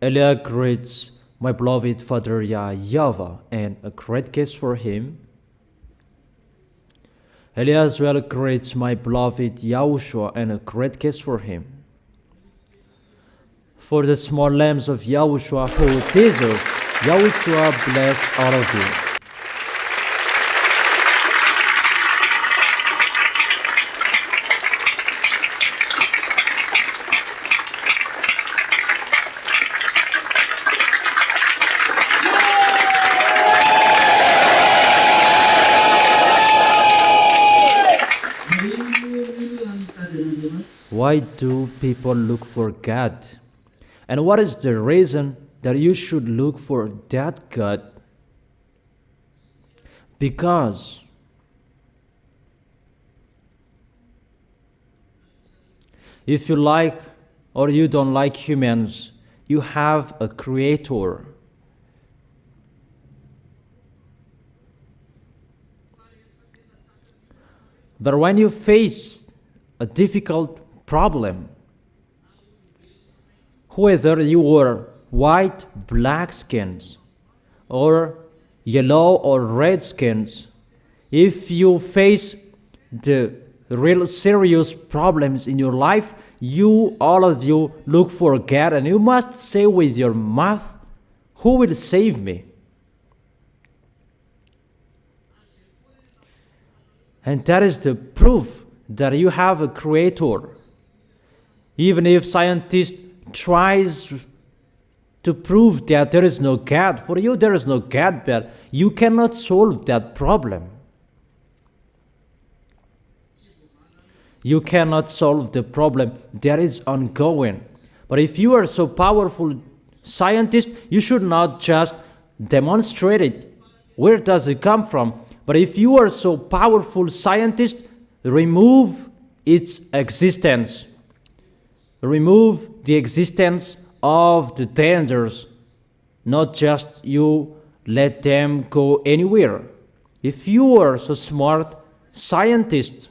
Eliah greets my beloved father YAHVAH, and a great kiss for him. Eliah as well greets my beloved YAHOSHUA, and a great kiss for him. For the small lambs of YAHOSHUA who deserve, YAHOSHUA bless all of you. Why do people look for God? And what is the reason that you should look for that God? Because if you like or you don't like humans, you have a creator. But when you face a difficult problem, whether you are white, black skins, or yellow or red skins, if you face the real serious problems in your life, all of you look for God, and you must say with your mouth, who will save me? And that is the proof that you have a creator. Even if scientists tries to prove that there is no God, for you there is no God, but you cannot solve that problem. You cannot solve the problem that is ongoing. But if you are so powerful scientist, you should not just demonstrate it. Where does it come from? But if you are so powerful scientist, remove its existence. Remove the existence of the dangers, not just you let them go anywhere. If you are so smart scientist,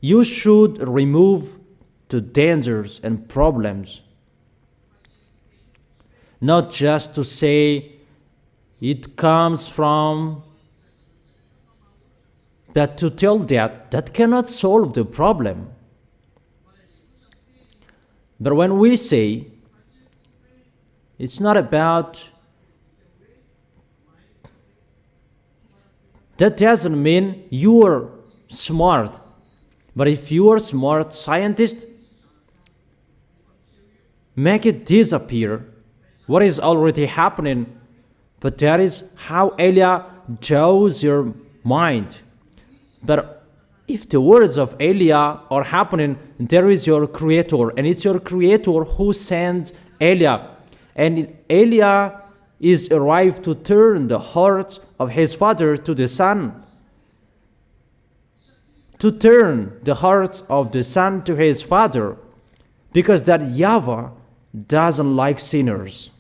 you should remove the dangers and problems. Not just to say it comes from, but to tell that cannot solve the problem. But when we say, it's not about, that doesn't mean you are smart. But if you are smart scientist, make it disappear. What is already happening? But that is how Eliah draws your mind. But if the words of Eliah are happening, there is your creator, and it's your creator who sends Eliah. And Eliah is arrived to turn the heart of his father to the son. To turn the hearts of the son to his father, because that YAHVAH doesn't like sinners.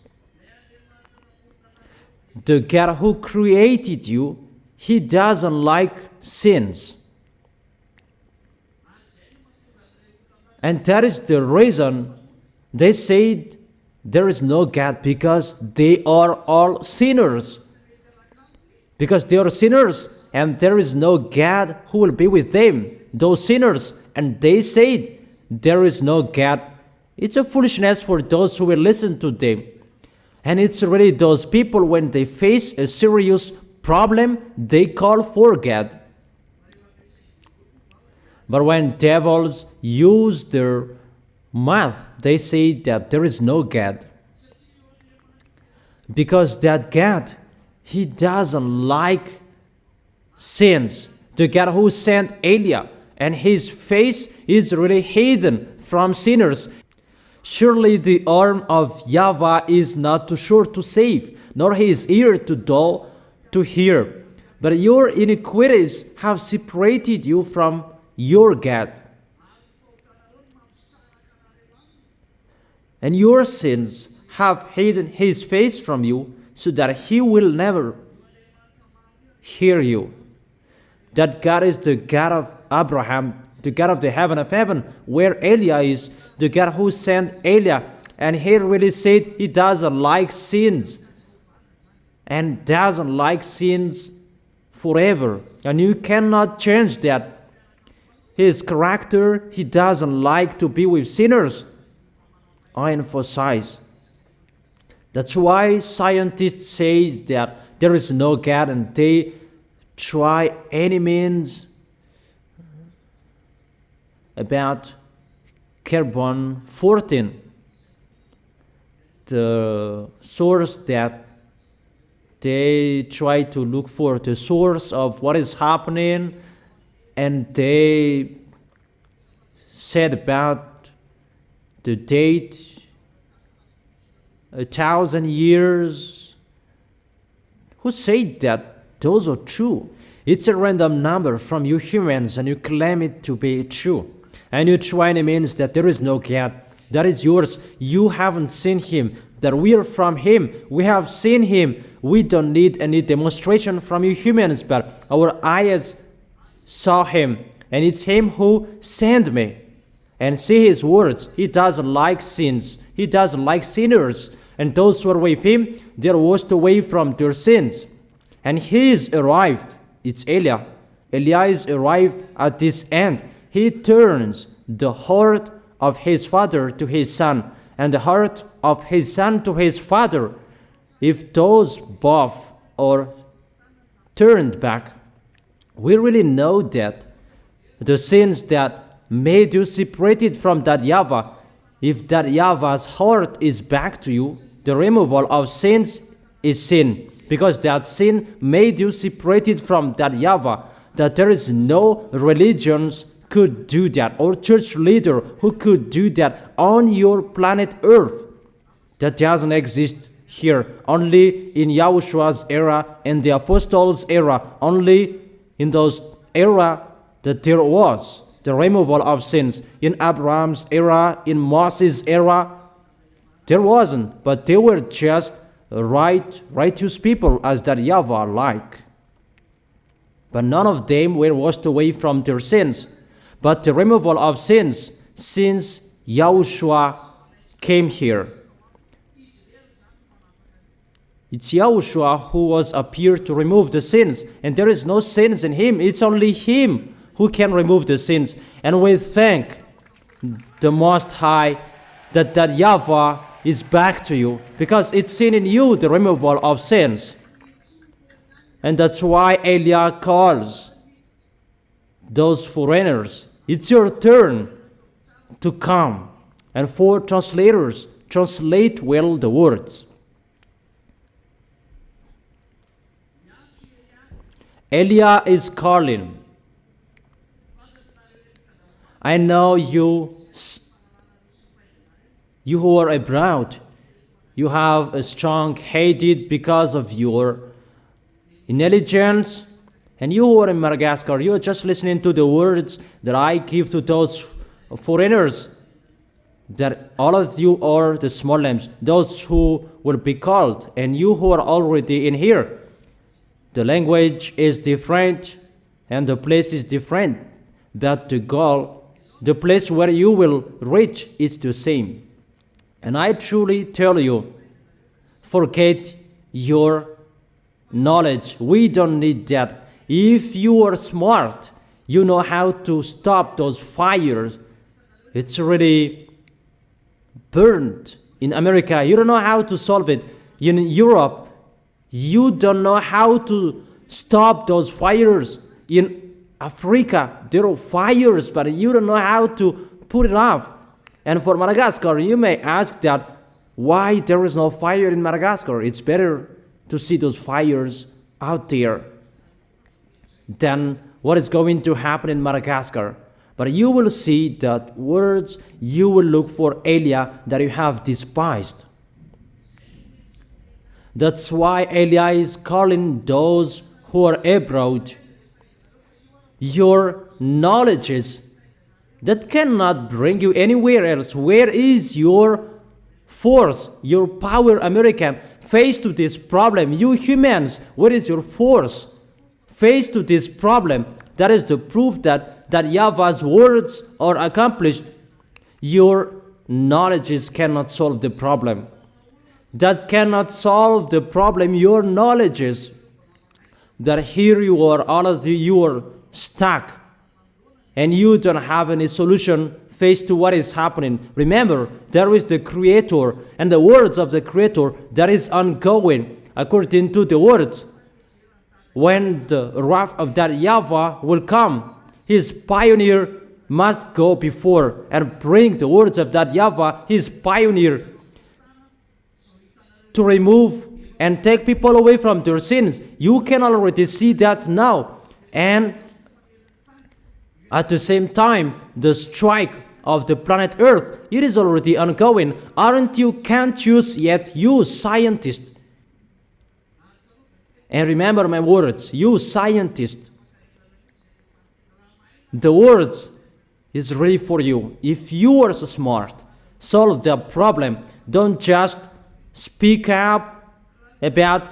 The God who created you, he doesn't like sins. And that is the reason they said there is no God, because they are all sinners. Because they are sinners, and there is no God who will be with them, those sinners. And they said there is no God. It's a foolishness for those who will listen to them. And it's really those people, when they face a serious problem, they call for God. But when devils use their mouth, they say that there is no God. Because that God, he doesn't like sins. The God who sent Eliah, and his face is really hidden from sinners. Surely the arm of YAHVAH is not too short to save, nor his ear too dull to hear. But your iniquities have separated you from your God, and your sins have hidden his face from you, so that he will never hear you. That God is the God of Abraham, the God of the heaven of heaven, where Eliah is, the God who sent Eliah. And he really said he doesn't like sins. And doesn't like sins forever. And you cannot change that. His character, he doesn't like to be with sinners. I emphasize. That's why scientists say that there is no God, and they try any means about carbon-14, the source that they try to look for, the source of what is happening, and they said about the date 1,000 years. Who said that those are true? It's a random number from you humans, and you claim it to be true. And you try and means that there is no God. That is yours. You haven't seen him. That we are from him. We have seen him. We don't need any demonstration from you humans, but our eyes saw him. And it's him who sent me. And see his words. He doesn't like sins. He doesn't like sinners. And those who are with him, they are washed away from their sins. And he is arrived. It's Eliah. Eliah is arrived at this end. He turns the heart of his father to his son, and the heart of his son to his father. If those both are turned back, we really know that the sins that made you separated from that YAHVAH, if that YAHVAH's heart is back to you, the removal of sins is sin, because that sin made you separated from that YAHVAH, that there is no religions could do that, or church leader who could do that on your planet Earth. That doesn't exist here. Only in Yahoshua's era and the apostles' era, only in those era that there was the removal of sins. In Abraham's era, in Moses' era, there wasn't, but they were just righteous people as that YAHVAH like. But none of them were washed away from their sins. But the removal of sins, since Yahushua came here. It's Yahushua who was appeared to remove the sins. And there is no sins in him. It's only him who can remove the sins. And we thank the Most High that YAHVAH is back to you, because it's seen in you the removal of sins. And that's why Eliah calls those foreigners. It's your turn to come. And for translators, translate well the words. Eliah is calling. I know you who are abroad, you have a strong hatred because of your intelligence. And you who are in Madagascar, you are just listening to the words that I give to those foreigners, that all of you are the small lambs, those who will be called, and you who are already in here. The language is different, and the place is different, but the goal, the place where you will reach, is the same. And I truly tell you, forget your knowledge. We don't need that. If you are smart, you know how to stop those fires. It's already burned in America. You don't know how to solve it. In Europe, you don't know how to stop those fires. In Africa, there are fires, but you don't know how to put it off. And for Madagascar, you may ask that why there is no fire in Madagascar. It's better to see those fires out there than what is going to happen in Madagascar. But you will see that words, you will look for Eliah that you have despised. That's why Eliah is calling those who are abroad. Your knowledge that cannot bring you anywhere else. Where is your force, your power, American? Faced to this problem, you humans, where is your force? Faced to this problem, that is the proof that YAHVAH's words are accomplished. Your knowledges cannot solve the problem. That cannot solve the problem. Your knowledges, that here you are, all of you are stuck, and you don't have any solution faced to what is happening. Remember, there is the Creator, and the words of the Creator that is ongoing. According to the words, when the wrath of that YAHVAH will come, his pioneer must go before and bring the words of that YAHVAH, his pioneer, to remove and take people away from their sins. You can already see that now. And at the same time, the strike of the planet Earth, it is already ongoing. Aren't you? Can't you yet, you scientists? And remember my words, you scientists. The words is ready for you. If you are so smart, solve the problem. Don't just speak up about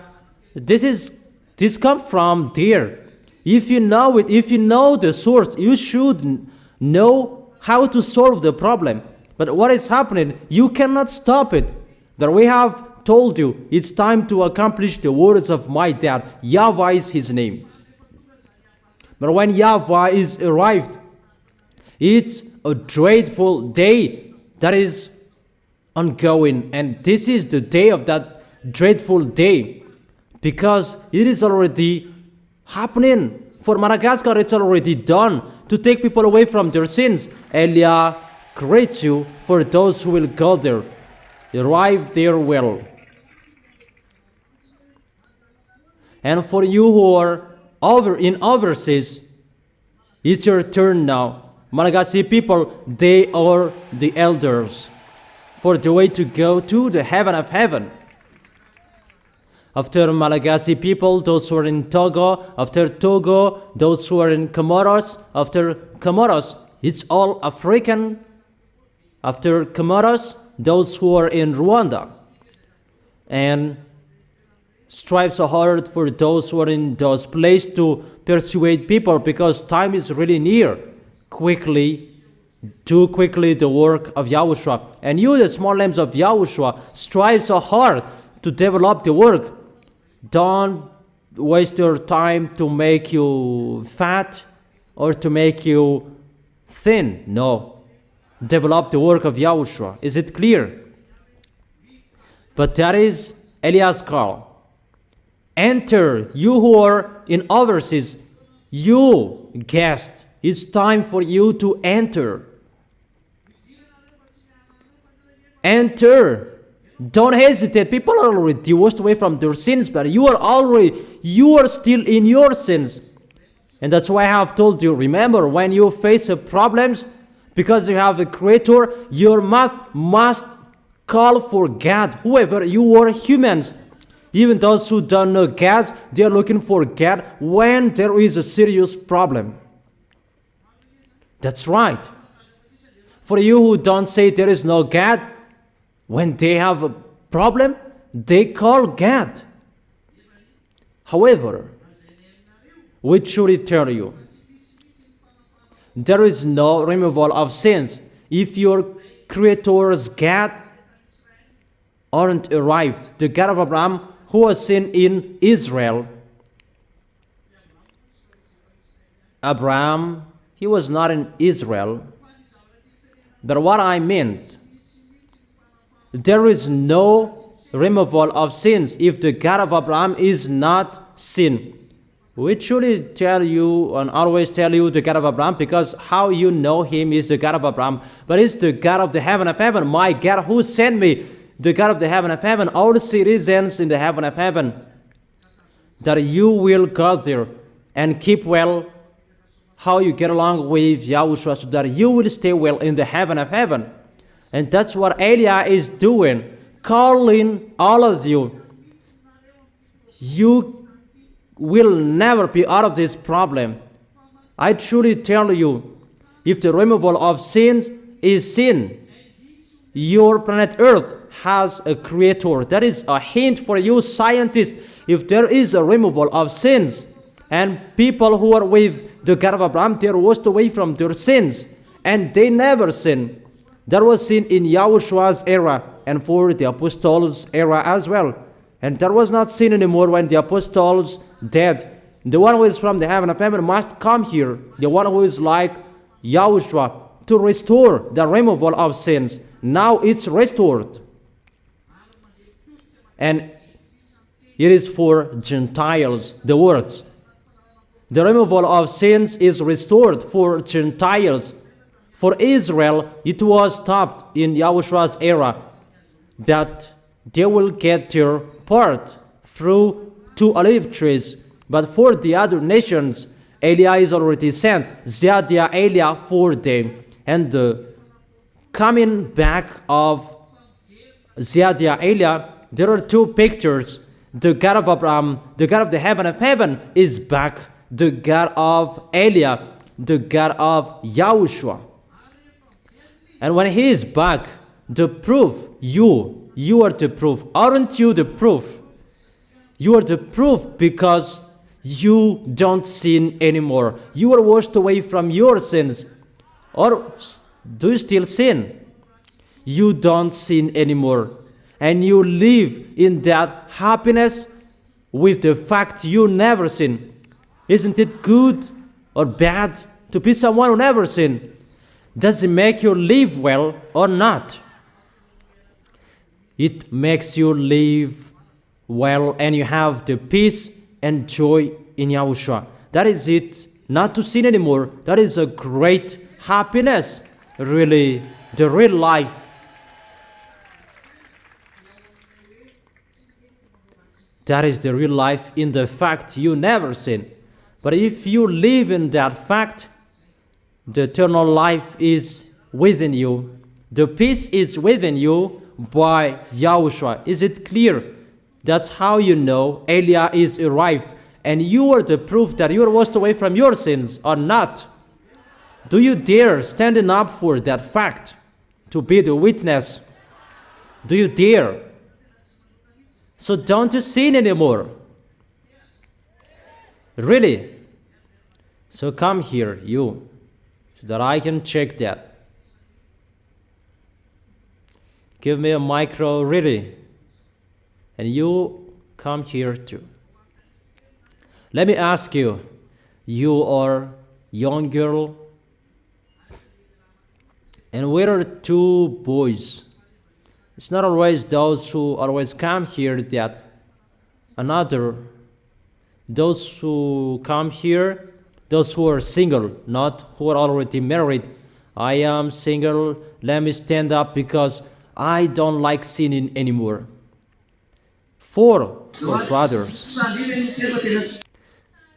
this comes from there. If you know it, if you know the source, you should know how to solve the problem. But what is happening? You cannot stop it. But we have told you it's time to accomplish the words of my dad. YAHVAH is his name. But when YAHVAH is arrived, it's a dreadful day that is ongoing. And this is the day of that dreadful day, because it is already happening. For Madagascar, it's already done to take people away from their sins. Elia creates you for those who will go there. Arrive there well. And for you who are in overseas, it's your turn now. Malagasy people, they are the elders for the way to go to the heaven of heaven. After Malagasy people, those who are in Togo. After Togo, those who are in Comoros. After Comoros, it's all African. After Comoros, those who are in Rwanda. And strive so hard for those who are in those places to persuade people, because time is really near. Do quickly the work of YAHOSHUA. And you, the small lambs of YAHOSHUA, strive so hard to develop the work. Don't waste your time to make you fat or to make you thin. No. Develop the work of YAHOSHUA. Is it clear? But that is Elias' call. Enter, you who are in overseas, you guest. It's time for you to enter. Enter. Don't hesitate. People are already washed away from their sins, but you are still in your sins. And that's why I have told you, remember, when you face problems, because you have a Creator, your mouth must call for God. Whoever you are, humans, even those who don't know God, they are looking for God when there is a serious problem. That's right. For you who don't say there is no God, when they have a problem, they call God. However, we truly tell you, there is no removal of sins if your Creator's God aren't arrived. The God of Abraham, who was seen in Israel. Abraham, he was not in Israel. But what I meant, there is no removal of sins if the God of Abraham is not seen. We truly tell you and always tell you the God of Abraham, because how you know him is the God of Abraham. But it's the God of the heaven of heaven. My God who sent me, the God of the heaven of heaven, all citizens in the heaven of heaven, that you will go there and keep well how you get along with YAHOSHUA, so that you will stay well in the heaven of heaven. And that's what Elia is doing, calling all of you. You will never be out of this problem. I truly tell you, if the removal of sins is sin, your planet Earth has a Creator. That is a hint for you scientists. If there is a removal of sins, and people who are with the God of Abraham, they are washed away from their sins, and they never sin. That was seen in Yahoshua's era and for the apostles' era as well. And that was not seen anymore when the apostles died. The one who is from the heaven of heaven must come here. The one who is like YAHOSHUA to restore the removal of sins. Now it's restored. And it is for Gentiles, the words. The removal of sins is restored for Gentiles. For Israel, it was stopped in Yahoshua's era. But they will get their part through 2 olive trees. But for the other nations, Eliah is already sent. Zadiah, Eliah for them. And the coming back of Zadiah, Eliah, there are 2 pictures. The God of Abraham, the God of the heaven of heaven is back. The God of Eliah, the God of Yahushua. And when he is back, the proof, you are the proof. Aren't you the proof? You are the proof because you don't sin anymore. You are washed away from your sins. Or do you still sin? You don't sin anymore. And you live in that happiness with the fact you never sin. Isn't it good or bad to be someone who never sin? Does it make you live well or not? It makes you live well and you have the peace and joy in Yahushua. That is it. Not to sin anymore. That is a great happiness. Really, the real life. That is the real life in the fact you never sin. But if you live in that fact, the eternal life is within you. The peace is within you by Yahushua. Is it clear? That's how you know Eliah is arrived. And you are the proof that you are washed away from your sins or not. Do you dare standing up for that fact to be the witness? Do you dare? So don't you sin anymore. Really? So come here, you, so that I can check that. Give me a micro, really. And you come here too. Let me ask you, you are young girl, and where are 2 boys? It's not always those who always come here that another, those who come here, those who are single, not who are already married. I am single, let me stand up because I don't like sinning anymore. 4 brothers.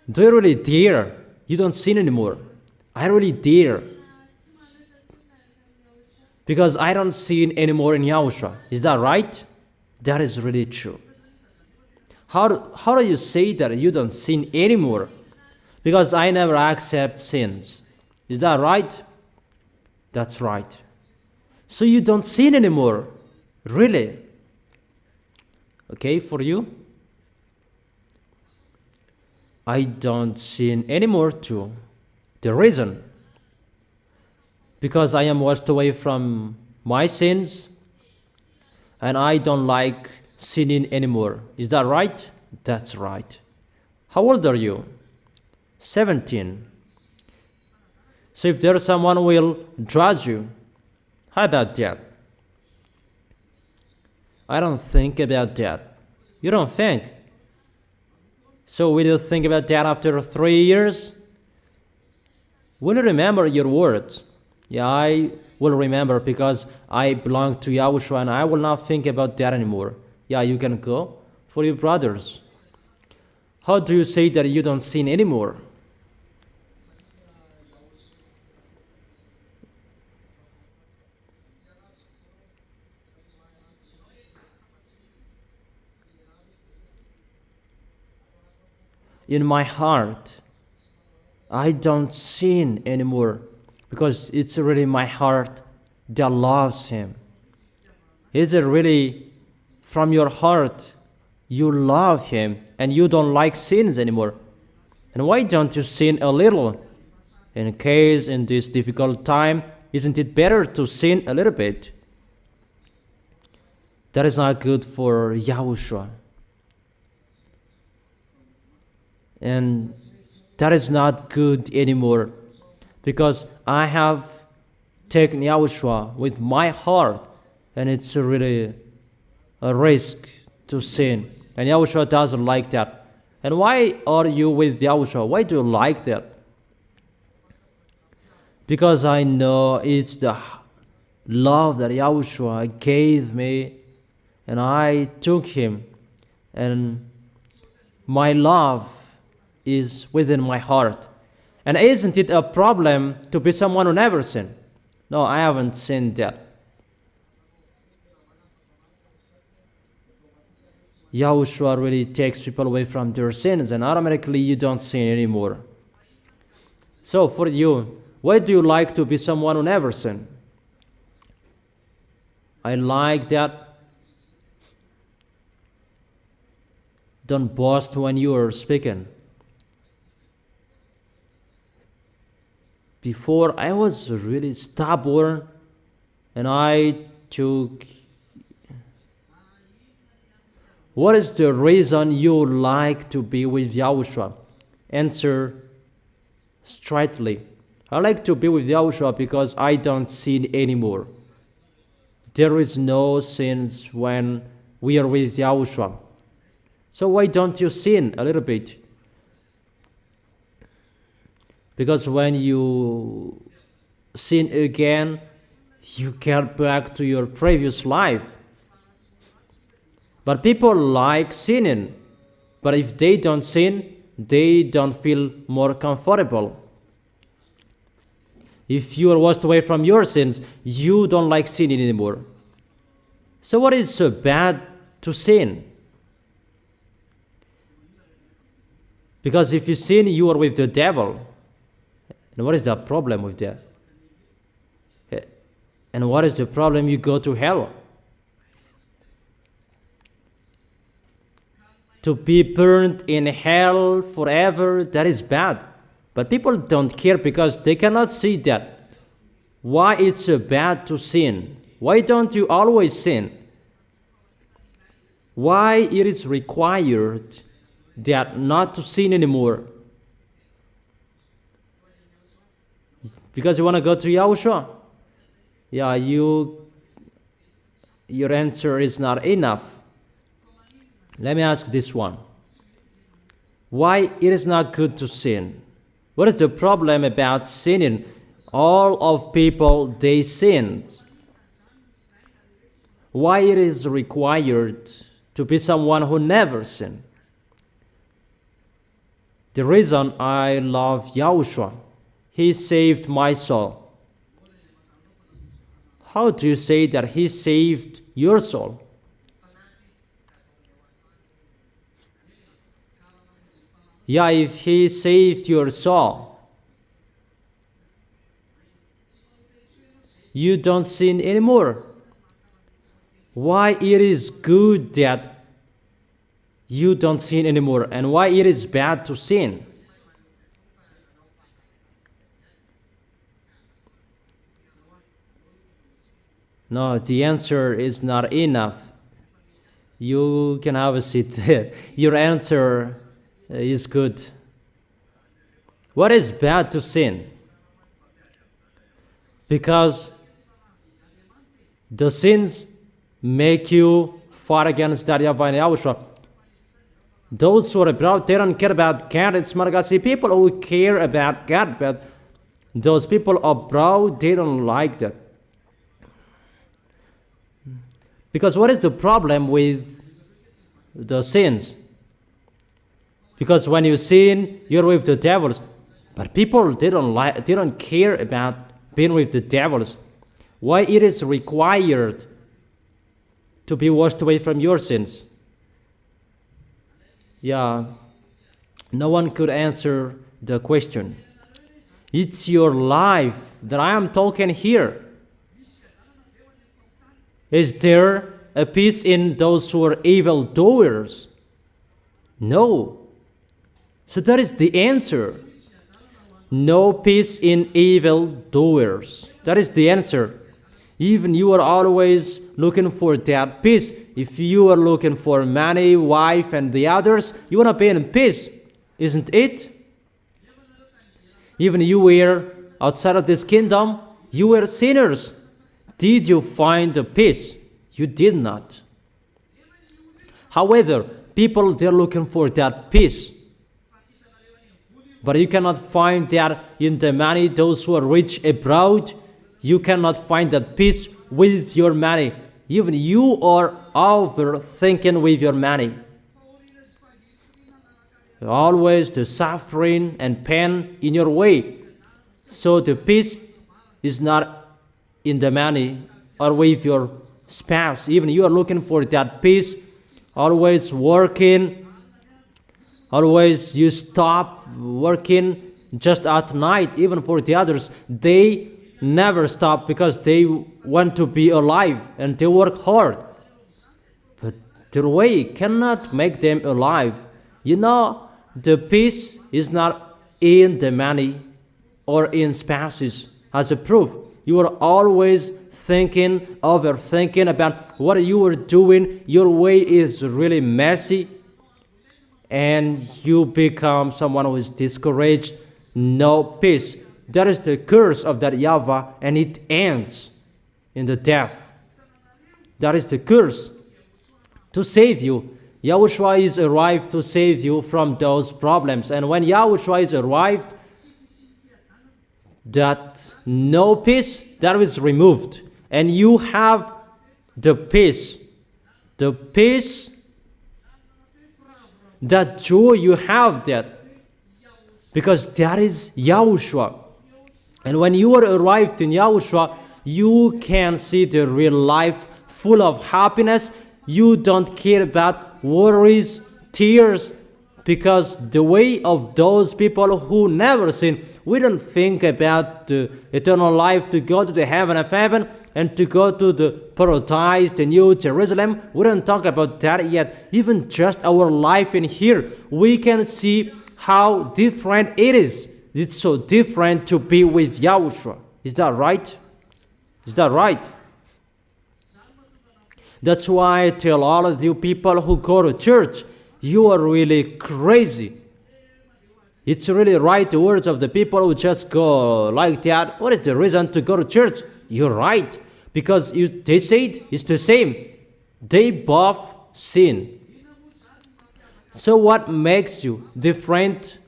Do you really dare? You don't sin anymore. I really dare. Because I don't sin anymore in Yahushua. Is that right? That is really true. How do you say that you don't sin anymore? Because I never accept sins. Is that right? That's right. So you don't sin anymore. Really? Okay, for you? I don't sin anymore too. The reason? Because I am washed away from my sins and I don't like sinning anymore. Is that right? That's right. How old are you? 17. So if there's someone who will judge you, how about that? I don't think about that. You don't think? So will you think about that after 3 years? Will you remember your words? Yeah, I will remember because I belong to Yahushua and I will not think about that anymore. Yeah, you can go for your brothers. How do you say that you don't sin anymore? In my heart, I don't sin anymore. Because it's really my heart that loves him. Is it really from your heart you love him and you don't like sins anymore? And why don't you sin a little? In case in this difficult time isn't it better to sin a little bit? That is not good for Yahushua. And that is not good anymore, because I have taken Yahushua with my heart, and it's really a risk to sin. And Yahushua doesn't like that. And why are you with Yahushua? Why do you like that? Because I know it's the love that Yahushua gave me, and I took him, and my love is within my heart. And isn't it a problem to be someone who never sinned? No, I haven't sinned yet. Yahushua really takes people away from their sins, and automatically you don't sin anymore. So for you, why do you like to be someone who never sinned? I like that. Don't boast when you are speaking. Before, I was really stubborn, and I took... What is the reason you like to be with Yahushua? Answer straightly. I like to be with Yahushua because I don't sin anymore. There is no sins when we are with Yahushua. So why don't you sin a little bit? Because when you sin again, you get back to your previous life. But people like sinning. But if they don't sin, they don't feel more comfortable. If you are washed away from your sins, you don't like sinning anymore. So what is so bad to sin? Because if you sin, you are with the devil. And what is the problem with that? And what is the problem? You go to hell. To be burned in hell forever, that is bad. But people don't care because they cannot see that. Why it's so bad to sin? Why don't you always sin? Why it is required that not to sin anymore? Because you want to go to Yahushua? Yeah, your answer is not enough. Let me ask this one. Why it is not good to sin? What is the problem about sinning? All of people, they sin. Why it is required to be someone who never sinned? The reason I love Yahushua, he saved my soul. How do you say that he saved your soul? Yeah, if he saved your soul, you don't sin anymore. Why it is good that you don't sin anymore, and why it is bad to sin? No, the answer is not enough. You can have a seat. Your answer is good. What is bad to sin? Because the sins make you fight against that YAHVAH and YAHOSHUA. Those who are abroad, they don't care about God. It's Malagasy people who care about God, but those people abroad, they don't like that. Because what is the problem with the sins? Because when you sin, you're with the devils. But people, they don't care about being with the devils. Why it is required to be washed away from your sins? Yeah, no one could answer the question. It's your life that I am talking here. Is there a peace in those who are evildoers? No. So that is the answer. no peace in evildoers. That is the answer. Even you are always looking for that peace. If you are looking for money, wife, and the others, you want to be in peace, isn't it? Even you were outside of this kingdom, you were sinners. Did you find the peace? You did not. However, people, they're looking for that peace. But you cannot find that in the money. Those who are rich abroad, you cannot find that peace with your money. Even you are overthinking with your money. Always the suffering and pain in your way. So the peace is not in the money or with your spouse. Even you are looking for that peace, always working. Always you stop working just at night. Even for the others, they never stop because they want to be alive and they work hard. But their way cannot make them alive. You know, the peace is not in the money or in spouses. As a proof, you are always thinking, overthinking about what you are doing. Your way is really messy. And you become someone who is discouraged, no peace. That is the curse of that YAHVAH, and it ends in the death. That is the curse to save you. YAHOSHUA is arrived to save you from those problems. And when YAHOSHUA is arrived, that no peace, that is removed. And you have the peace. The peace, that joy, you have that. Because that is YAHOSHUA. And when you are arrived in YAHOSHUA, you can see the real life full of happiness. You don't care about worries, tears, because the way of those people who never sin, we don't think about the eternal life, to go to the heaven of heaven and to go to the paradise, the new Jerusalem. We don't talk about that yet. Even just our life in here, we can see how different it is. It's so different to be with YAHOSHUA. Is that right? Is that right? That's why I tell all of you people who go to church, you are really crazy. It's really right, the words of the people who just go like that. What is the reason to go to church? You're right. Because they say it's the same. They both sin. So what makes you different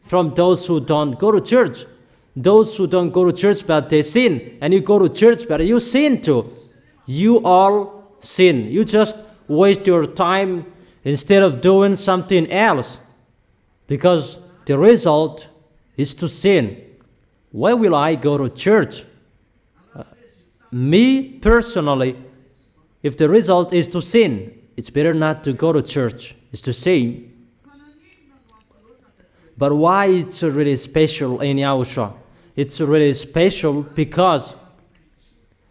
from those who don't go to church? Those who don't go to church but they sin, and you go to church but you sin too. You all sin. You just waste your time instead of doing something else, because the result is to sin. Why will I go to church? Me personally, if the result is to sin, it's better not to go to church. It's the same. But why it's really special in YAHOSHUA? It's really special because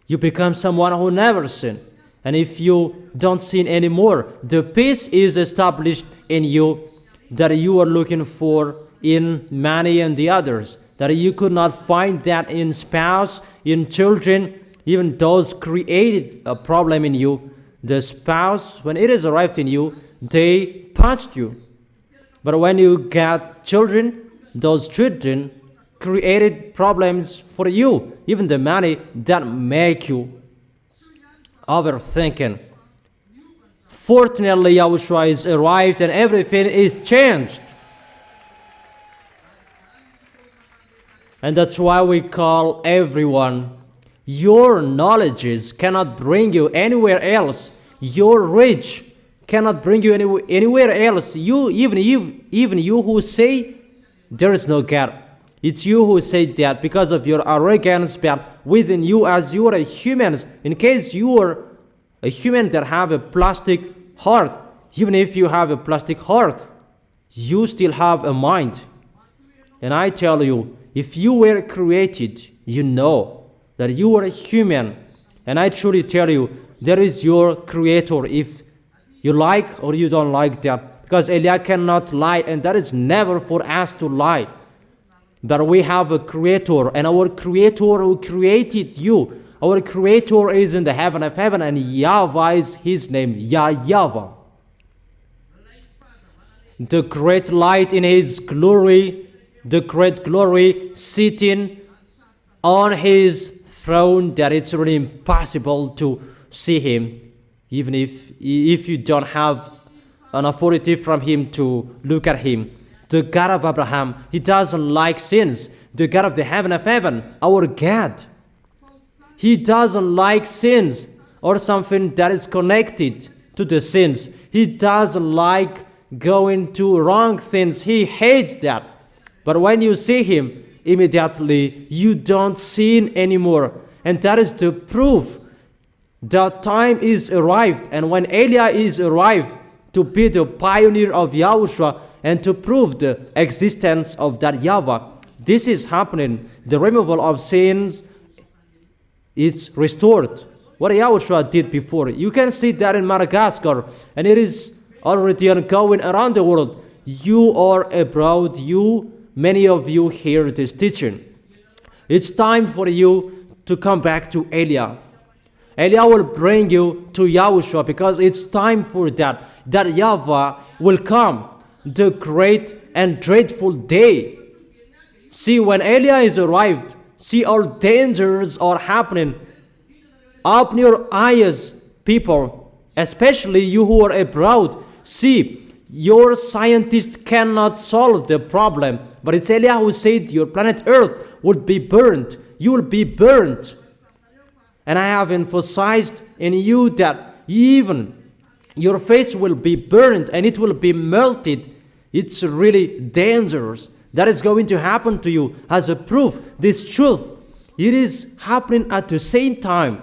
you become someone who never sinned. And if you don't sin anymore, the peace is established in you that you are looking for in money and the others. That you could not find that in spouse, in children, even those created a problem in you. The spouse, when it is arrived in you, they punched you. But when you got children, those children created problems for you. Even the money that make you overthinking. Fortunately, YAHOSHUA is arrived and everything is changed. And that's why we call everyone, your knowledges cannot bring you anywhere else. Your rich cannot bring you anywhere else. Even you who say there is no God. It's you who say that because of your arrogance, but within you, as you are a human, in case you are a human that have a plastic heart, even if you have a plastic heart, you still have a mind. And I tell you, if you were created, you know that you are a human. And I truly tell you, there is your creator, if you like or you don't like that. Because Eliah cannot lie, and that is never for us to lie. But we have a creator, and our creator who created you, our creator is in the heaven of heaven, and YAHVAH is his name, YAHVAH. The great light in his glory, the great glory sitting on his throne, that it's really impossible to see him, even if you don't have an authority from him to look at him. The God of Abraham, he doesn't like sins. The God of the heaven of heaven, our God, he doesn't like sins or something that is connected to the sins. He doesn't like going to wrong things. He hates that. But when you see him, immediately you don't sin anymore. And that is the proof that time is arrived. And when Eliah is arrived to be the pioneer of Yahushua and to prove the existence of that YAHVAH, this is happening. The removal of sins is restored. What Yahushua did before. You can see that in Madagascar, and it is already ongoing around the world. You are abroad, many of you hear this teaching. It's time for you to come back to Eliah. Eliah will bring you to Yahushua, because it's time for that YAHVAH will come, the great and dreadful day. See, when Eliah is arrived, see all dangers are happening. Open your eyes, people, especially you who are abroad. See, your scientists cannot solve the problem, but it's Eliah who said your planet Earth would be burned. You will be burned. And I have emphasized in you that even your face will be burned and it will be melted. It's really dangerous. That is going to happen to you as a proof. This truth, it is happening at the same time.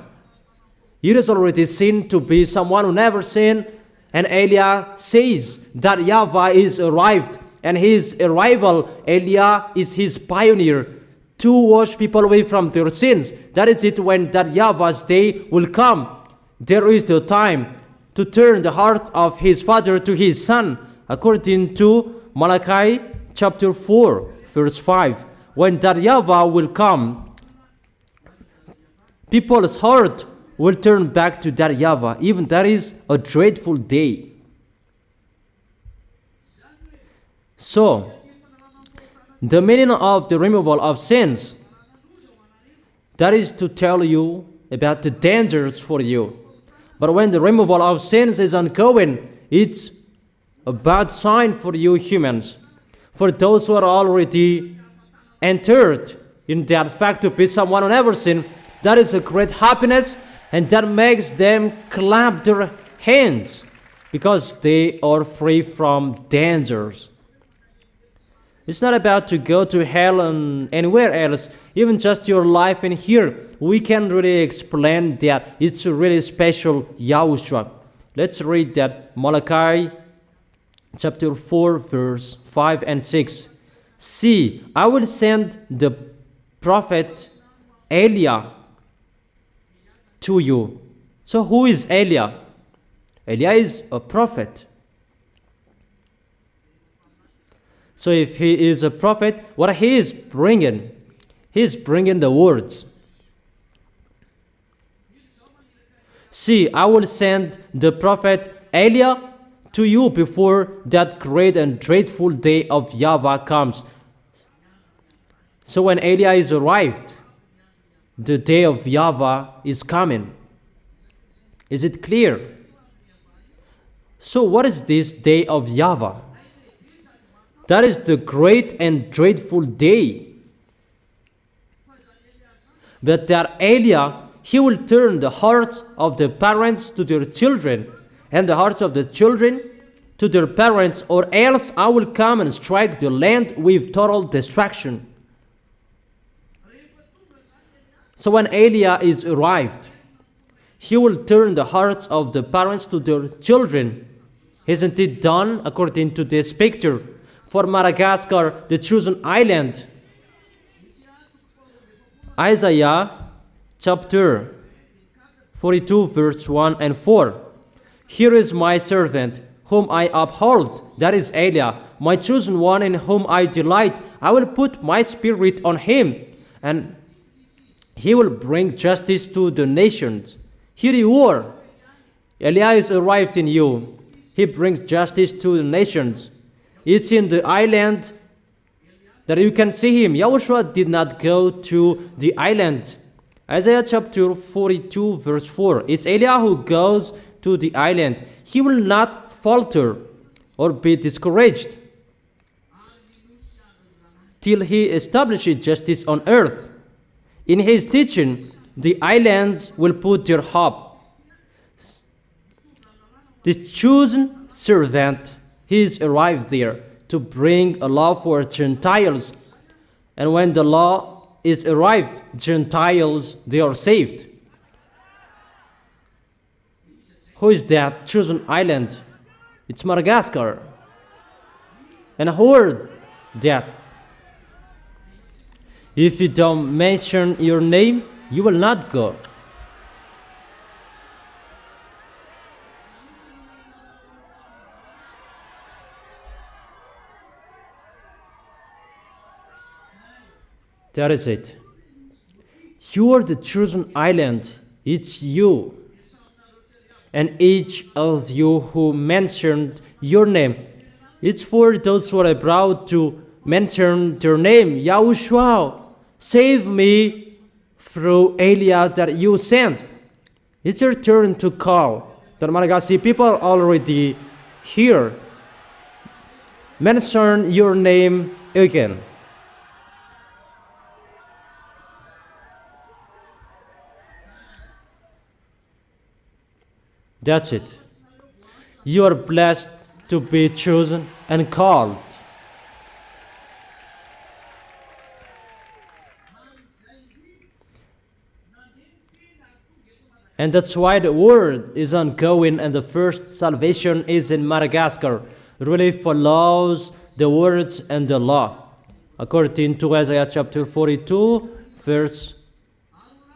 It is already seen to be someone who never sinned. And Eliah says that YAHVAH is arrived. And his arrival, Eliah is his pioneer to wash people away from their sins. That is it, when that YAHVAH's day will come. There is the time to turn the heart of his father to his son, according to Malachi chapter 4, verse 5. When that YAHVAH will come, people's heart will turn back to that YAHVAH. Even that is a dreadful day. So, the meaning of the removal of sins, that is to tell you about the dangers for you. But when the removal of sins is ongoing, it's a bad sign for you humans. For those who are already entered in that fact to be someone who never sinned, that is a great happiness, and that makes them clap their hands because they are free from dangers. It's not about to go to hell and anywhere else, even just your life in here. We can really explain that it's a really special Yahushua. Let's read that. Malachi chapter 4, verse 5 and 6. See, I will send the prophet Eliah to you. So who is Eliah? Eliah is a prophet. So if he is a prophet, what he is bringing the words. See, I will send the prophet Eliah to you before that great and dreadful day of YAHVAH comes. So when Eliah is arrived, the day of YAHVAH is coming. Is it clear? So what is this day of YAHVAH? That is the great and dreadful day. But that Eliah, he will turn the hearts of the parents to their children, and the hearts of the children to their parents, or else I will come and strike the land with total destruction. So when Eliah is arrived, he will turn the hearts of the parents to their children. Isn't it done according to this picture? For Madagascar, the chosen island. Isaiah chapter 42, verse 1 and 4. Here is my servant, whom I uphold, that is Eliah, my chosen one in whom I delight. I will put my spirit on him, and he will bring justice to the nations. Here you are. Eliah is arrived in you. He brings justice to the nations. It's in the island that you can see him. Yahushua did not go to the island. Isaiah chapter 42 verse 4. It's Eliah who goes to the island. He will not falter or be discouraged till he establishes justice on earth. In his teaching, the islands will put their hope. The chosen servant, he is arrived there to bring a law for Gentiles. And when the law is arrived, Gentiles, they are saved. Who is that chosen island? It's Madagascar. And who are that? If you don't mention your name, you will not go. That is it. You are the chosen island. It's you. And each of you who mentioned your name, it's for those who are proud to mention their name. Yahushua, save me through Eliah that you sent. It's your turn to call. The Malagasy people are already here. Mention your name again. That's it. You are blessed to be chosen and called. And that's why the word is ongoing, and the first salvation is in Madagascar. It really follows the words and the law. According to Isaiah chapter 42, verse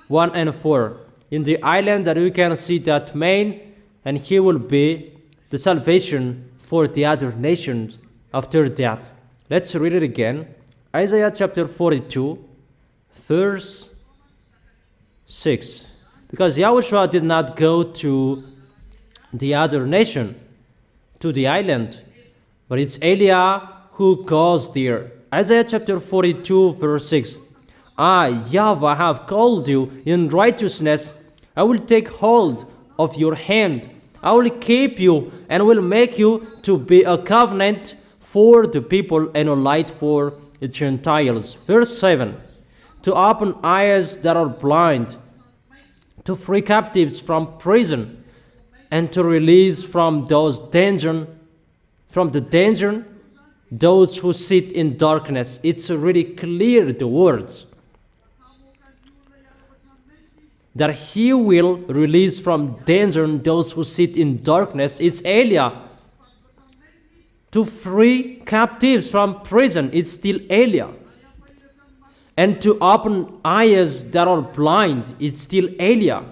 1 and 4. In the island that we can see that man, and he will be the salvation for the other nations after that. Let's read it again. Isaiah chapter 42, verse 6. Because Yahushua did not go to the other nation, to the island, but it's Eliah who goes there. Isaiah chapter 42, verse 6. I, YAHVAH, have called you in righteousness. I will take hold of your hand. I will keep you and will make you to be a covenant for the people and a light for the Gentiles. Verse 7. To open eyes that are blind, to free captives from prison, and to release from the danger those who sit in darkness. It's really clear, the words, that he will release from danger those who sit in darkness. It's Eliah. To free captives from prison. It's still Eliah. And to open eyes that are blind. It's still Eliah.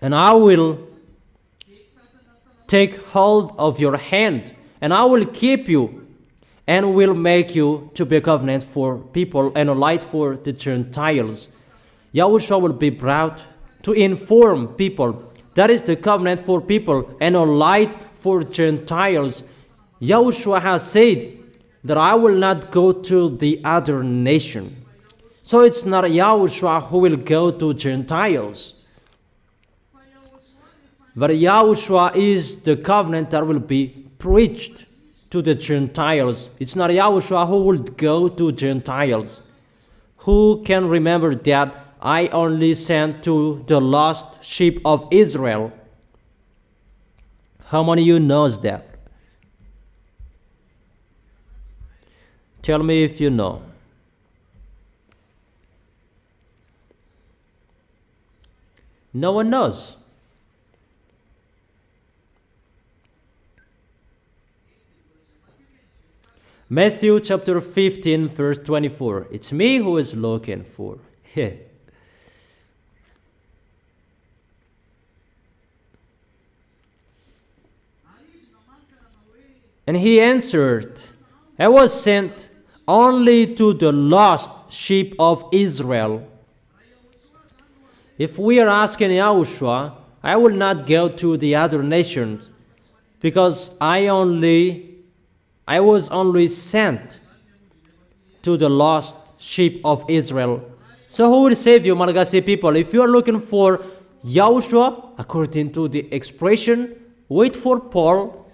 And I will take hold of your hand, and I will keep you, and will make you to be a covenant for people and a light for the Gentiles. Yahushua will be proud to inform people. That is the covenant for people and a light for Gentiles. Yahushua has said that I will not go to the other nation. So it's not Yahushua who will go to Gentiles. But Yahushua is the covenant that will be preached to the Gentiles. It's not Yahushua who will go to Gentiles. Who can remember that I only sent to the lost sheep of Israel? How many of you knows that? Tell me if you know. No one knows. Matthew chapter 15, verse 24. It's me who is looking for. And he answered, I was sent only to the lost sheep of Israel. If we are asking Yahushua, I will not go to the other nations, because I was only sent to the lost sheep of Israel. So who will save you, Malagasy people? If you are looking for Yahushua, according to the expression, wait for Paul,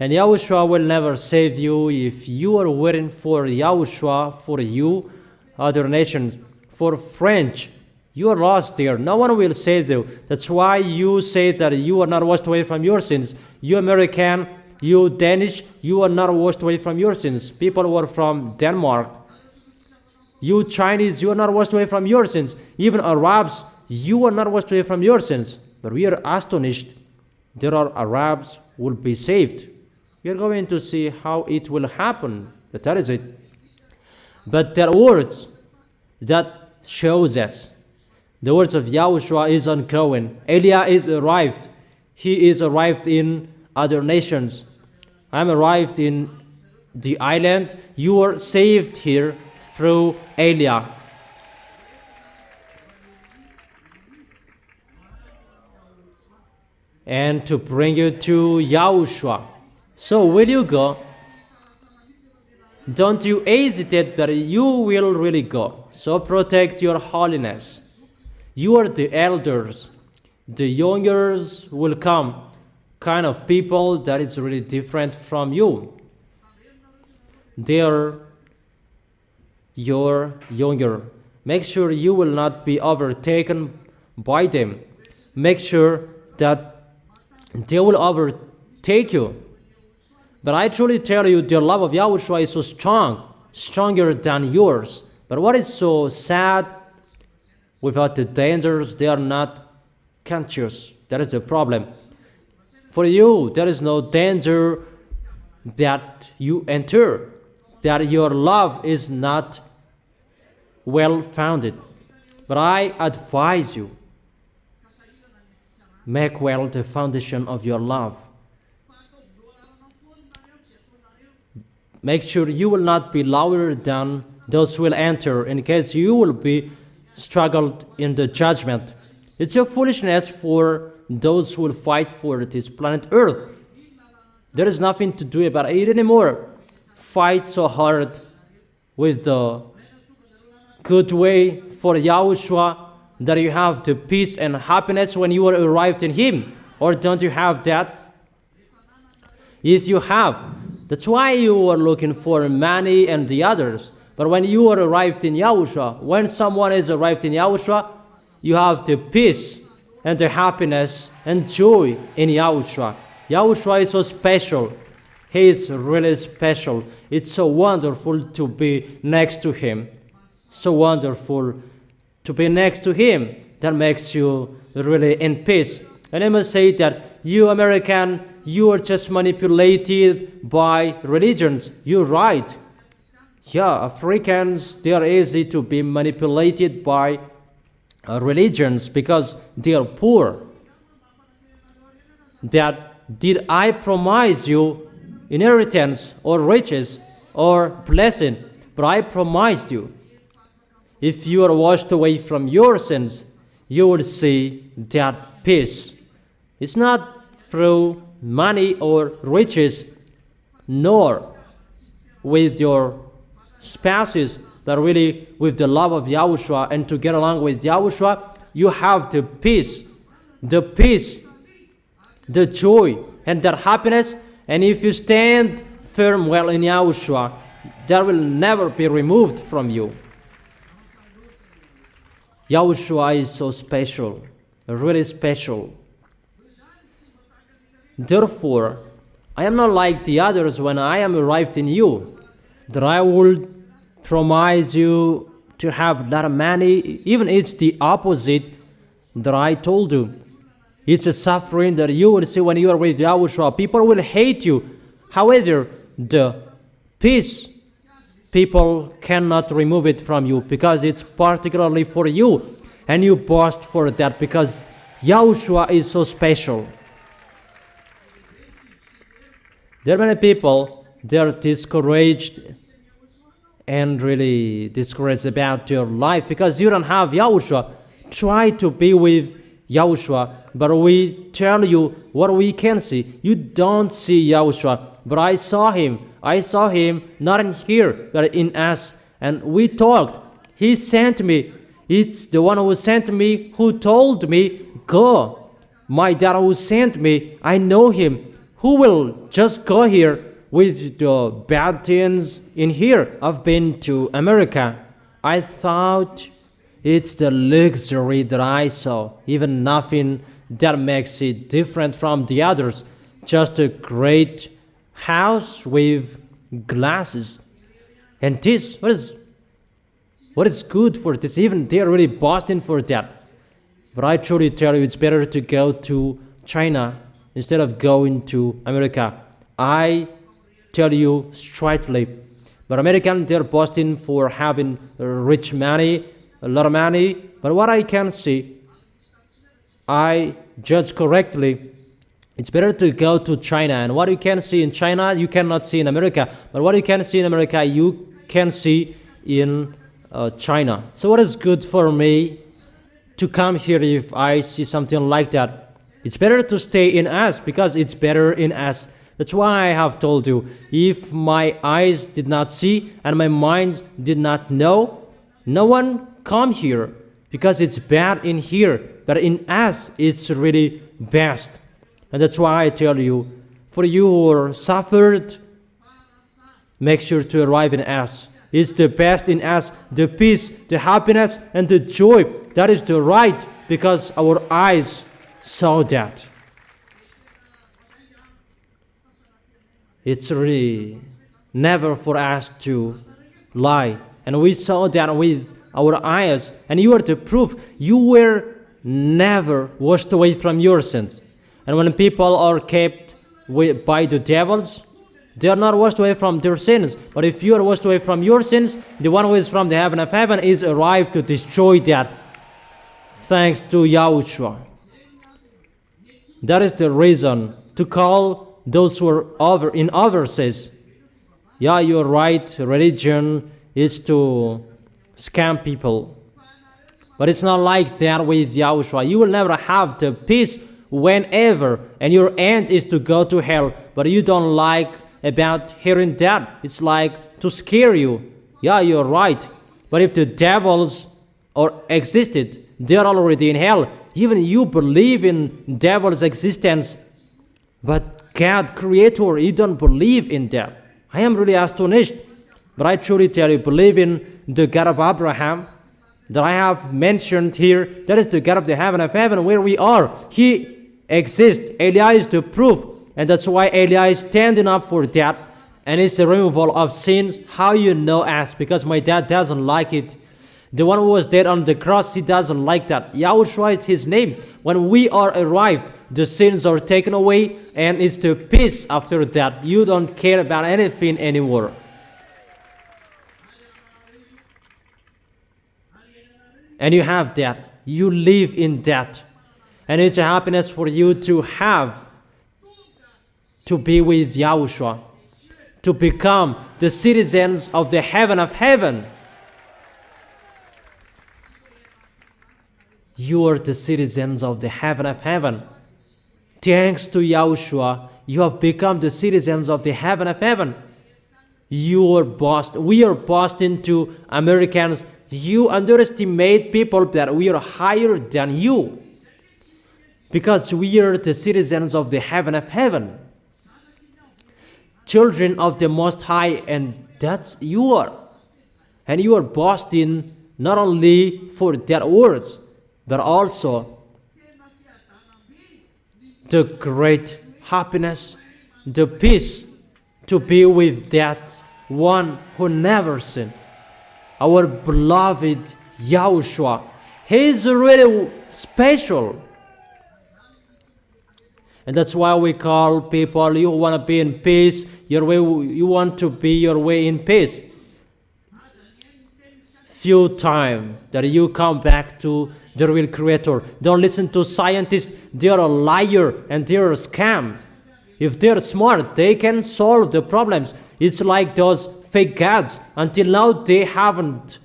and Yahushua will never save you. If you are waiting for Yahushua, for you, other nations, for French, you are lost there. No one will save you. That's why you say that you are not washed away from your sins. You American, you Danish, you are not washed away from your sins. People who are from Denmark, you Chinese, you are not washed away from your sins. Even Arabs, you are not washed away from your sins. But we are astonished. There are Arabs who will be saved. We are going to see how it will happen. That is it. But there are words that shows us. The words of Yahushua is ongoing. Elia is arrived. He is arrived in other nations. I'm arrived in the island. You are saved here through Elia. And to bring you to Yahushua. So will you go? Don't you hesitate, but you will really go. So protect your holiness. You are the elders. The youngers will come. Kind of people that is really different from you. They are your younger. Make sure you will not be overtaken by them. Make sure that they will overtake you. But I truly tell you, the love of Yahushua is so strong, stronger than yours. But what is so sad, without the dangers, they are not conscious. That is the problem. For you, there is no danger that you enter, that your love is not well-founded. But I advise you, make well the foundation of your love. Make sure you will not be lower than those who will enter, in case you will be struggled in the judgment. It's a foolishness for those who will fight for this planet Earth. There is nothing to do about it anymore. Fight so hard with the good way for Yahushua that you have the peace and happiness when you are arrived in Him. Or don't you have that? If you have, that's why you are looking for money and the others. But when you are arrived in Yahushua, when someone is arrived in Yahushua, you have the peace and the happiness and joy in Yahushua. Yahushua is so special. He is really special. It's so wonderful to be next to Him. So wonderful to be next to Him. That makes you really in peace. And I must say that you American, you are just manipulated by religions. You're right. Yeah, Africans, they are easy to be manipulated by religions because they are poor. That did I promise you inheritance or riches or blessing? But I promised you, if you are washed away from your sins, you will see that peace. It's not through money or riches, nor with your spouses, but really with the love of Yahushua. And to get along with Yahushua, you have the peace, the joy, and that happiness. And if you stand firm well in Yahushua, that will never be removed from you. Yahushua is so special, really special. Therefore, I am not like the others when I am arrived in you, that I will promise you to have a lot of money. Even it's the opposite that I told you. It's a suffering that you will see when you are with Yahushua. People will hate you. However, the peace, people cannot remove it from you because it's particularly for you. And you boast for that because Yahushua is so special. There are many people, they are discouraged and really discouraged about your life because you don't have Yahushua. Try to be with Yahushua, but we tell you what we can see. You don't see Yahushua, but I saw him. I saw him not in here, but in us. And we talked. He sent me. It's the one who sent me who told me, go. My dad who sent me, I know him. Who will just go here with the bad things in here? I've been to America. I thought it's the luxury that I saw. Even nothing that makes it different from the others. Just a great house with glasses. And this, what is good for this? Even they're really boasting for that. But I truly tell you, it's better to go to China instead of going to America. I tell you straightly. But Americans, they're boasting for having rich money, a lot of money. But what I can see, I judge correctly, it's better to go to China. And what you can see in China, you cannot see in America. But what you can see in America, you can see in China. So what is good for me to come here if I see something like that? It's better to stay in us because it's better in us. That's why I have told you, if my eyes did not see and my mind did not know, no one come here because it's bad in here. But in us, it's really best. And that's why I tell you, for you who are suffered, make sure to arrive in us. It's the best in us, the peace, the happiness, and the joy. That is the right, because our eyes saw that. It's really never for us to lie. And we saw that with our eyes. And you are the proof. You were never washed away from your sins. And when people are kept by the devils, they are not washed away from their sins. But if you are washed away from your sins, the one who is from the heaven of heaven is arrived to destroy that. Thanks to Yahushua. That is the reason to call those who are in overseas. Yeah, you're right. Religion is to scam people. But it's not like that with Yahushua. You will never have the peace whenever, and your end is to go to hell. But you don't like about hearing that. It's like to scare you. Yeah, you're right. But if the devils are existed, they're already in hell. Even you believe in devil's existence, but God, Creator, you don't believe in that. I am really astonished. But I truly tell you, believe in the God of Abraham that I have mentioned here. That is the God of the heaven of heaven where we are. He exists. Eli is the proof. And that's why Eli is standing up for that. And it's the removal of sins. How you know us? Because my dad doesn't like it. The one who was dead on the cross, he doesn't like that. Yahushua is his name. When we are arrived, the sins are taken away. And it's the peace after that. You don't care about anything anymore. And you have that. You live in that. And it's a happiness for you to have, to be with Yahushua, to become the citizens of the heaven of heaven. You are the citizens of the heaven of heaven. Thanks to Yahushua, you have become the citizens of the heaven of heaven. You are bossed. We are bossed into Americans. You underestimate people that we are higher than you. Because we are the citizens of the heaven of heaven. Children of the Most High, and that's you are. And you are boasting not only for that words, but also the great happiness, the peace to be with that one who never sinned. Our beloved Yahushua. He is really special. And that's why we call people, you want to be in peace, your way, you want to be your way in peace. Few time that you come back to the real Creator. Don't listen to scientists. They are a liar and they are a scam. If they're smart, they can solve the problems. It's like those fake gods. Until now, they haven't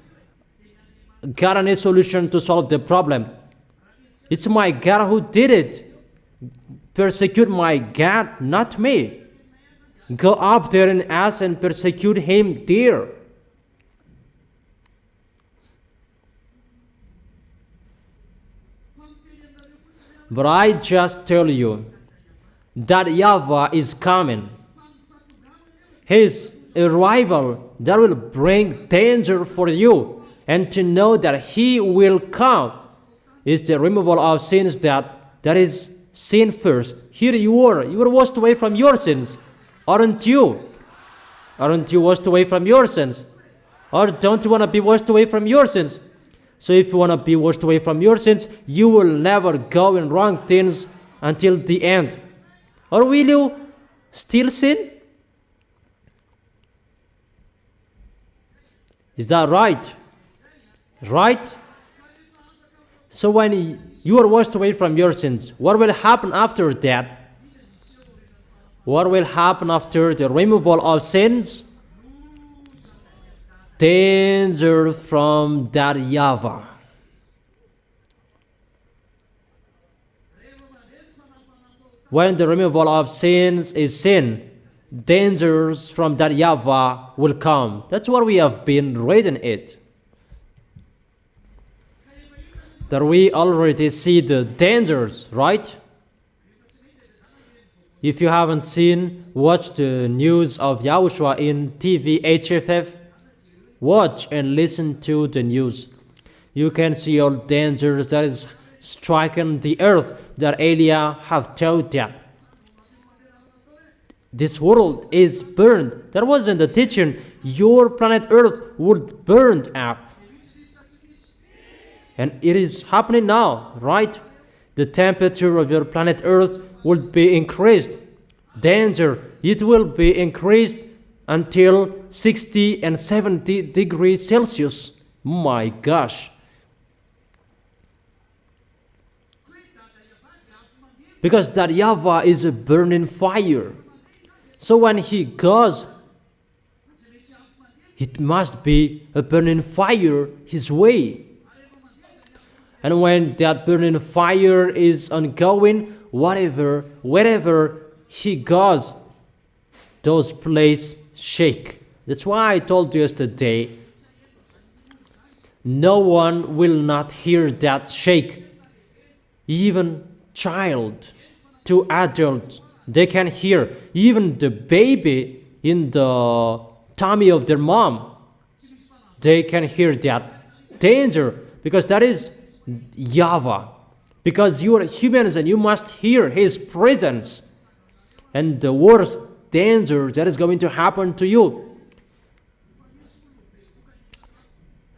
got any solution to solve the problem. It's my God who did it. Persecute my God, not me. Go up there and ask and persecute him there. But I just tell you that YAHVAH is coming. His arrival that will bring danger for you, and to know that he will come is the removal of sins that is sin first. Here you were washed away from your sins, aren't you? Aren't you washed away from your sins? Or don't you want to be washed away from your sins? So if you want to be washed away from your sins, you will never go in wrong things until the end. Or will you still sin? Is that right? Right? So when you are washed away from your sins, what will happen after that? What will happen after the removal of sins? Danger from that YAHVAH. When the removal of sins is sin, dangers from that YAHVAH will come. That's what we have been reading it. That we already see the dangers, right? If you haven't seen, watch the news of YAHOSHUA in TV HFF. Watch and listen to the news. You can see all dangers that is striking the earth that Elia have told that. This world is burned. That wasn't the teaching. Your planet Earth would burn up. And it is happening now, right? The temperature of your planet Earth would be increased. Danger, it will be increased until 60 and 70 degrees Celsius. My gosh. Because that YAHVAH is a burning fire. So when he goes, it must be a burning fire his way. And when that burning fire is ongoing, wherever he goes, those places shake. That's why I told you yesterday, no one will not hear that shake. Even child to adult, they can hear. Even the baby in the tummy of their mom, they can hear that danger, because that is YAHVAH. Because you are humans and you must hear his presence. And the worst danger that is going to happen to you.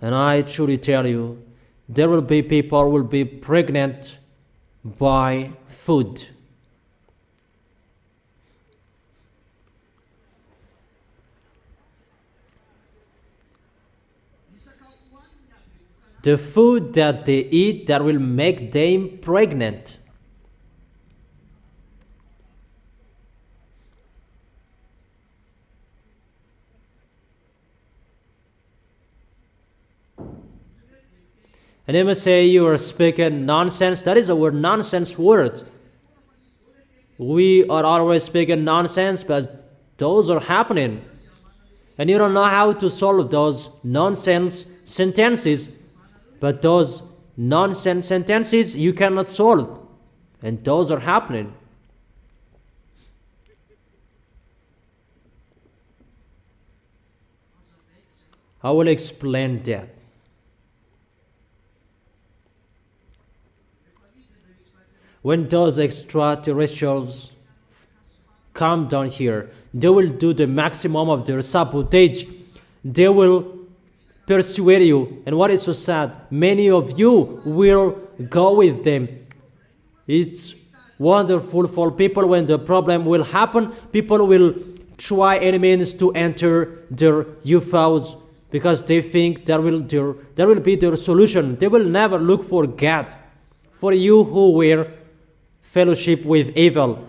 And I truly tell you, there will be people who will be pregnant by food. The food that they eat that will make them pregnant. And they may say you are speaking nonsense. That is our nonsense word. We are always speaking nonsense, but those are happening. And you don't know how to solve those nonsense sentences. But those nonsense sentences you cannot solve. And those are happening. I will explain that. When those extraterrestrials come down here, they will do the maximum of their sabotage. They will persuade you. And what is so sad, many of you will go with them. It's wonderful for people when the problem will happen. People will try any means to enter their UFOs because they think that will be their solution. They will never look for God. For you who were fellowship with evil,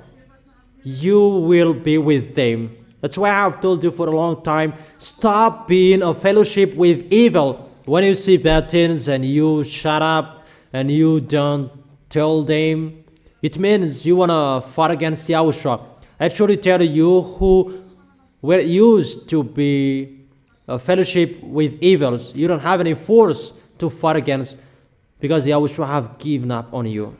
you will be with them. That's why I have told you for a long time, stop being a fellowship with evil. When you see bad things and you shut up and you don't tell them, it means you want to fight against Yahushua. I actually tell you who were used to be a fellowship with evils. You don't have any force to fight against because Yahushua have given up on you.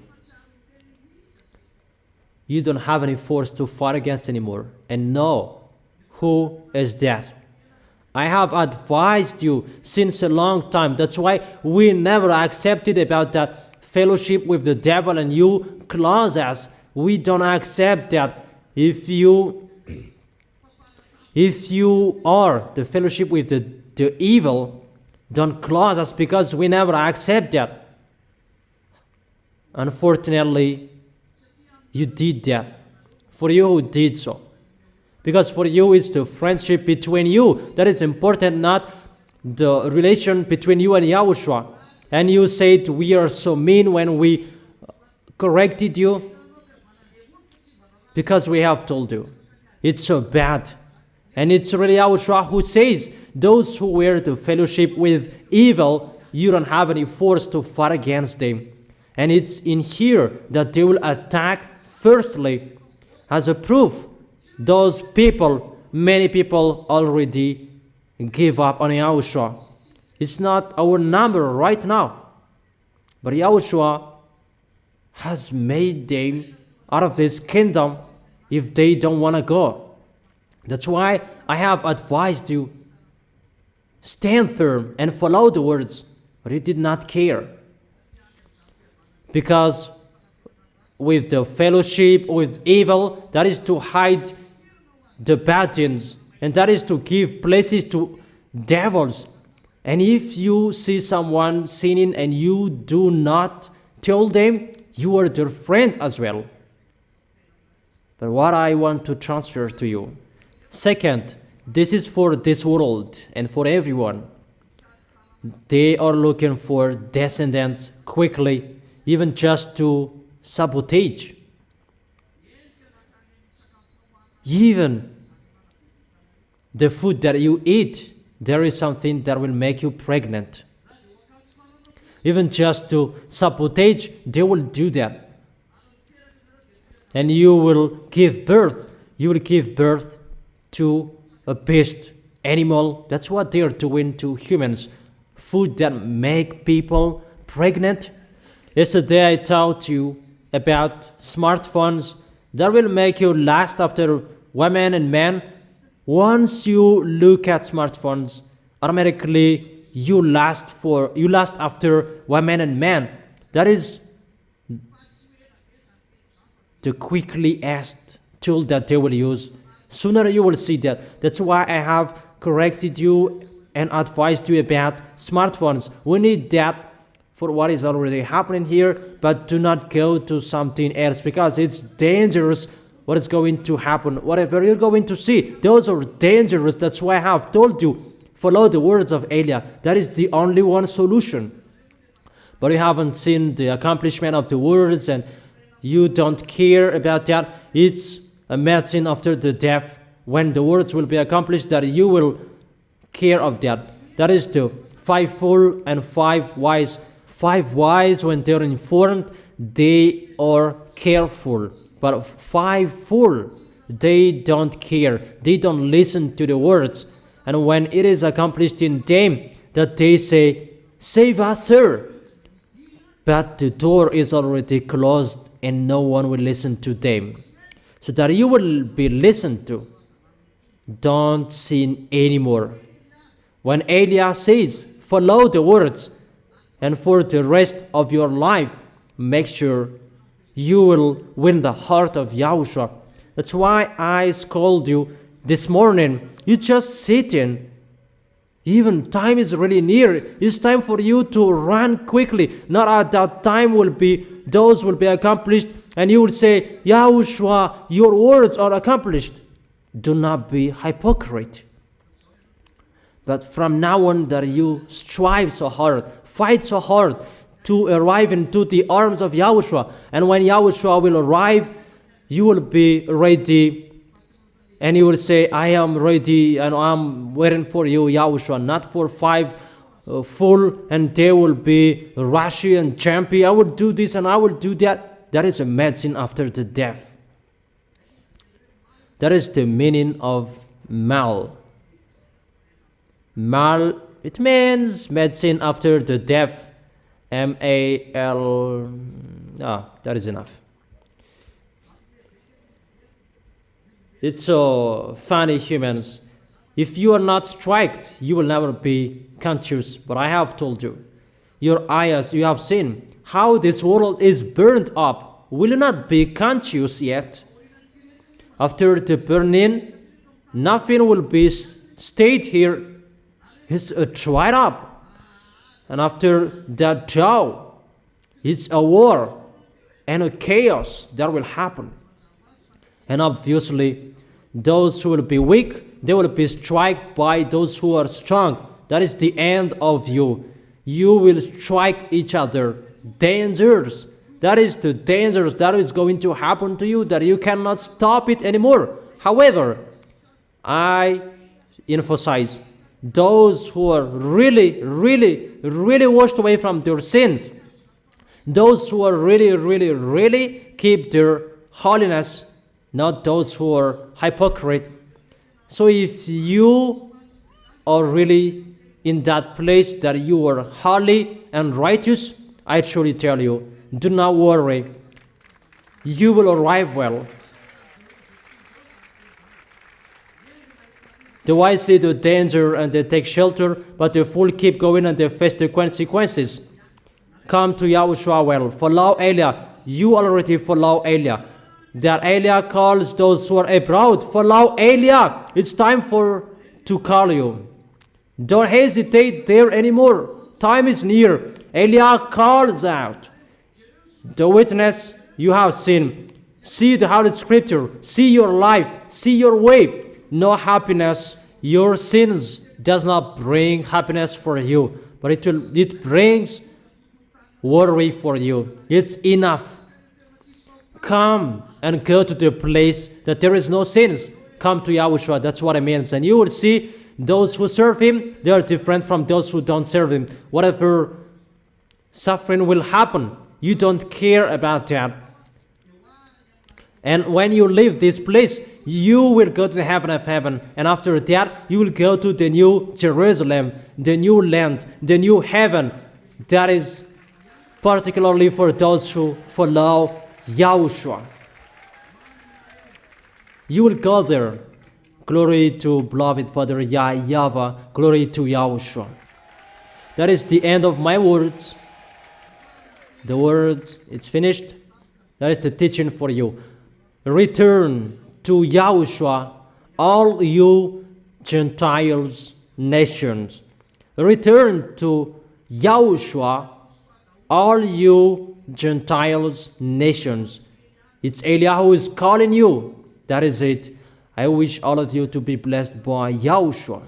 You don't have any force to fight against anymore. And know who is that. I have advised you since a long time. That's why we never accepted about that fellowship with the devil and you close us. We don't accept that. If you are the fellowship with the evil, don't close us because we never accept that. Unfortunately, you did that. For you who did so. Because for you it's the friendship between you that is important, not the relation between you and Yahushua. And you said we are so mean when we corrected you. Because we have told you. It's so bad. And it's really Yahushua who says, those who were to fellowship with evil, you don't have any force to fight against them. And it's in here that they will attack firstly. As a proof, those people, many people already give up on Yahushua. It's not our number right now. But Yahushua has made them out of this kingdom if they don't want to go. That's why I have advised you, stand firm and follow the words, but you did not care. Because with the fellowship with evil, that is to hide the bad things, and that is to give places to devils. And if you see someone sinning and you do not tell them, you are their friend as well. But what I want to transfer to you. Second, this is for this world and for everyone. They are looking for descendants quickly, even just to sabotage. Even the food that you eat, there is something that will make you pregnant. Even just to sabotage, they will do that. And you will give birth. You will give birth to a beast, animal. That's what they are doing to humans. Food that make people pregnant. Yesterday I taught you about smartphones that will make you lust after women and men. Once you look at smartphones, automatically you lust after women and men. That is the quickly asked tool that they will use. Sooner you will see that. That's why I have corrected you and advised you about smartphones. We need that for what is already happening here, but do not go to something else because it's dangerous what is going to happen. Whatever you're going to see, those are dangerous. That's why I have told you, follow the words of Elia. That is the only one solution. But you haven't seen the accomplishment of the words and you don't care about that. It's a medicine after the death when the words will be accomplished that you will care of that. That is the 5 fool and 5 wise. 5 wise, when they're informed, they are careful. But 5 fool, they don't care. They don't listen to the words. And when it is accomplished in them, that they say, save us, sir. But the door is already closed and no one will listen to them. So that you will be listened to. Don't sin anymore. When Elia says, follow the words, and for the rest of your life, make sure you will win the heart of Yahushua. That's why I scold you this morning. You just sit in. Even time is really near. It's time for you to run quickly. Not at that time those will be accomplished, and you will say, Yahushua, your words are accomplished. Do not be hypocrite. But from now on that you strive so hard, fight so hard to arrive into the arms of Yahushua. And when Yahushua will arrive, you will be ready, and you will say, I am ready and I'm waiting for you, Yahushua, not for 5 full, and they will be rushy and jumpy. I will do this and I will do that. That is a medicine after the death. That is the meaning of mal. Mal, it means medicine after the death. M-A-L. That is enough. It's so funny, humans. If you are not striked, you will never be conscious. But I have told you, your eyes, you have seen how this world is burned up. Will you not be conscious yet? After the burning, nothing will be stayed here. It's dried up. And after that jow, it's a war and a chaos that will happen. And obviously, those who will be weak, they will be struck by those who are strong. That is the end of you. You will strike each other. Dangers. That is the dangers that is going to happen to you, that you cannot stop it anymore. However, I emphasize, those who are really, really, really washed away from their sins, those who are really, really, really keep their holiness, not those who are hypocrite. So if you are really in that place that you are holy and righteous, I truly tell you, do not worry. You will arrive well. The wise see the danger and they take shelter, but the fool keep going and they face the consequences. Come to Yahushua well. Follow Elia. You already follow Elia. That Elia calls those who are abroad. Follow Elia. It's time to call you. Don't hesitate there anymore. Time is near. Elia calls out. The witness you have seen. See the Holy Scripture. See your life. See your way. No happiness. Your sins does not bring happiness for you, but it brings worry for you. It's enough. Come and go to the place that there is no sins. Come to Yahushua. That's what it means. And you will see those who serve Him, they are different from those who don't serve Him. Whatever suffering will happen, you don't care about that. And when you leave this place, you will go to the heaven of heaven. And after that, you will go to the new Jerusalem, the new land, the new heaven. That is particularly for those who follow Yahushua. You will go there. Glory to beloved Father YAHVAH. Glory to Yahushua. That is the end of my words. The word, it's finished. That is the teaching for you. Return to Yahushua, all you Gentiles, nations. Return to Yahushua, all you Gentiles, nations. It's Elia who is calling you. That is it. I wish all of you to be blessed by Yahushua.